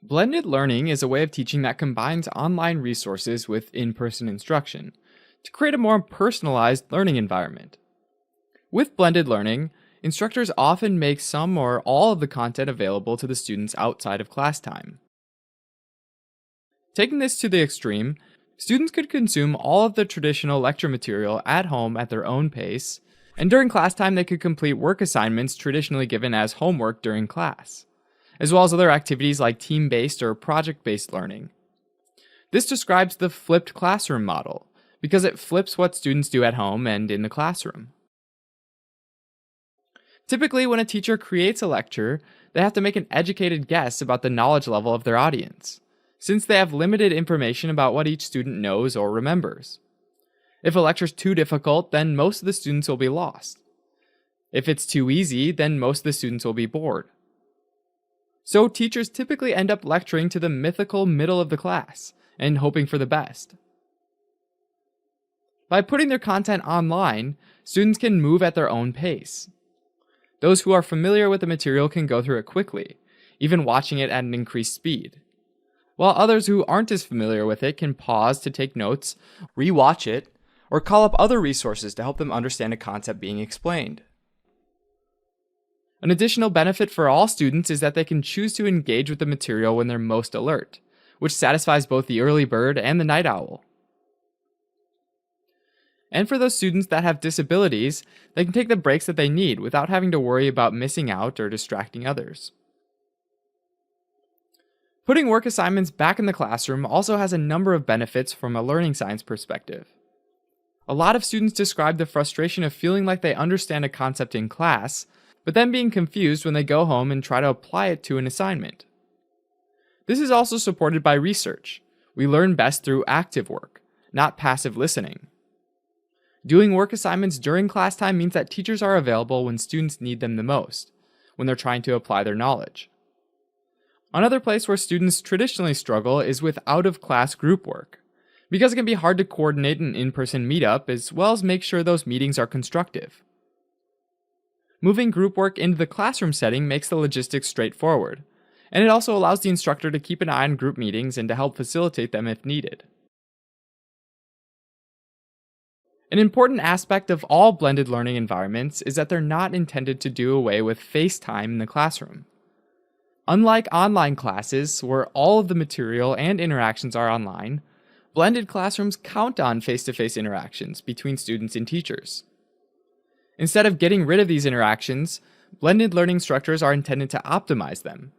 Blended learning is a way of teaching that combines online resources with in-person instruction to create a more personalized learning environment. With blended learning, instructors often make some or all of the content available to the students outside of class time. Taking this to the extreme, students could consume all of the traditional lecture material at home at their own pace, and during class time they could complete work assignments traditionally given as homework during class, as well as other activities like team-based or project-based learning. This describes the flipped classroom model, because it flips what students do at home and in the classroom. Typically, when a teacher creates a lecture, they have to make an educated guess about the knowledge level of their audience, since they have limited information about what each student knows or remembers. If a lecture is too difficult, then most of the students will be lost. If it's too easy, then most of the students will be bored. So teachers typically end up lecturing to the mythical middle of the class and hoping for the best. By putting their content online, students can move at their own pace. Those who are familiar with the material can go through it quickly, even watching it at an increased speed, while others who aren't as familiar with it can pause to take notes, re-watch it, or call up other resources to help them understand a concept being explained. An additional benefit for all students is that they can choose to engage with the material when they're most alert, which satisfies both the early bird and the night owl. And for those students that have disabilities, they can take the breaks that they need without having to worry about missing out or distracting others. Putting work assignments back in the classroom also has a number of benefits from a learning science perspective. A lot of students describe the frustration of feeling like they understand a concept in class, but then being confused when they go home and try to apply it to an assignment. This is also supported by research. We learn best through active work, not passive listening. Doing work assignments during class time means that teachers are available when students need them the most, when they're trying to apply their knowledge. Another place where students traditionally struggle is with out-of-class group work, because it can be hard to coordinate an in-person meetup as well as make sure those meetings are constructive. Moving group work into the classroom setting makes the logistics straightforward, and it also allows the instructor to keep an eye on group meetings and to help facilitate them if needed. An important aspect of all blended learning environments is that they're not intended to do away with face time in the classroom. Unlike online classes, where all of the material and interactions are online, blended classrooms count on face-to-face interactions between students and teachers. Instead of getting rid of these interactions, blended learning structures are intended to optimize them,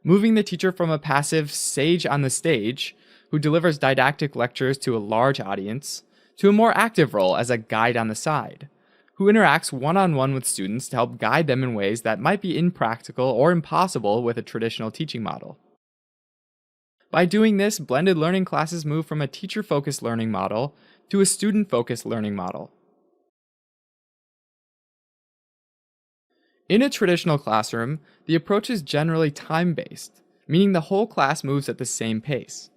moving the teacher from a passive sage on the stage, who delivers didactic lectures to a large audience, to a more active role as a guide on the side, who interacts one-on-one with students to help guide them in ways that might be impractical or impossible with a traditional teaching model. By doing this, blended learning classes move from a teacher-focused learning model to a student-focused learning model. In a traditional classroom, the approach is generally time-based, meaning the whole class moves at the same pace.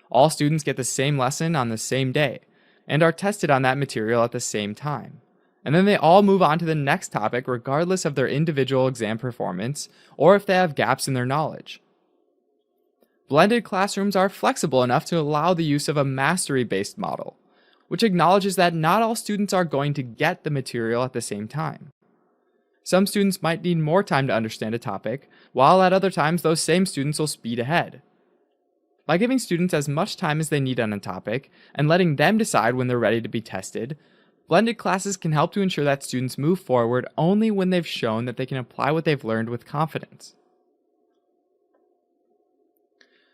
All students get the same lesson on the same day, and are tested on that material at the same time. And then they all move on to the next topic regardless of their individual exam performance or if they have gaps in their knowledge. Blended classrooms are flexible enough to allow the use of a mastery-based model, which acknowledges that not all students are going to get the material at the same time. Some students might need more time to understand a topic, while at other times those same students will speed ahead. By giving students as much time as they need on a topic, and letting them decide when they're ready to be tested, blended classes can help to ensure that students move forward only when they've shown that they can apply what they've learned with confidence.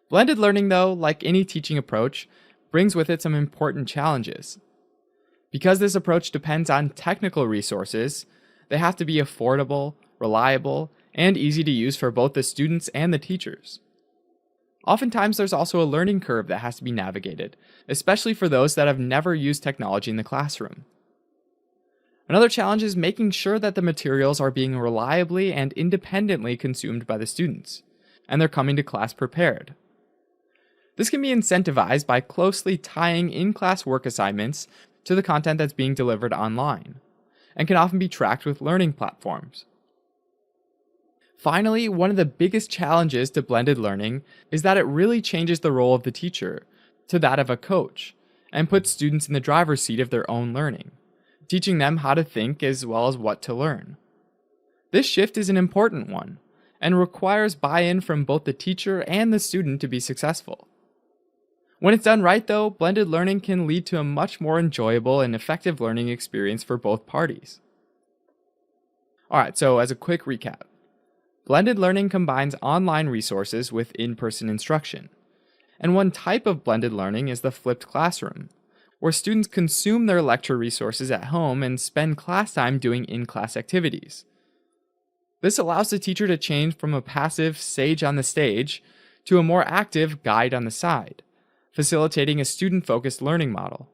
Blended learning, though, like any teaching approach, brings with it some important challenges. Because this approach depends on technical resources, they have to be affordable, reliable, and easy to use for both the students and the teachers. Oftentimes, there's also a learning curve that has to be navigated, especially for those that have never used technology in the classroom. Another challenge is making sure that the materials are being reliably and independently consumed by the students, and they're coming to class prepared. This can be incentivized by closely tying in-class work assignments to the content that's being delivered online, and can often be tracked with learning platforms. Finally, one of the biggest challenges to blended learning is that it really changes the role of the teacher to that of a coach and puts students in the driver's seat of their own learning, teaching them how to think as well as what to learn. This shift is an important one and requires buy-in from both the teacher and the student to be successful. When it's done right, though, blended learning can lead to a much more enjoyable and effective learning experience for both parties. Alright, so as a quick recap, blended learning combines online resources with in-person instruction. And one type of blended learning is the flipped classroom, where students consume their lecture resources at home and spend class time doing in-class activities. This allows the teacher to change from a passive sage on the stage to a more active guide on the side, facilitating a student-focused learning model.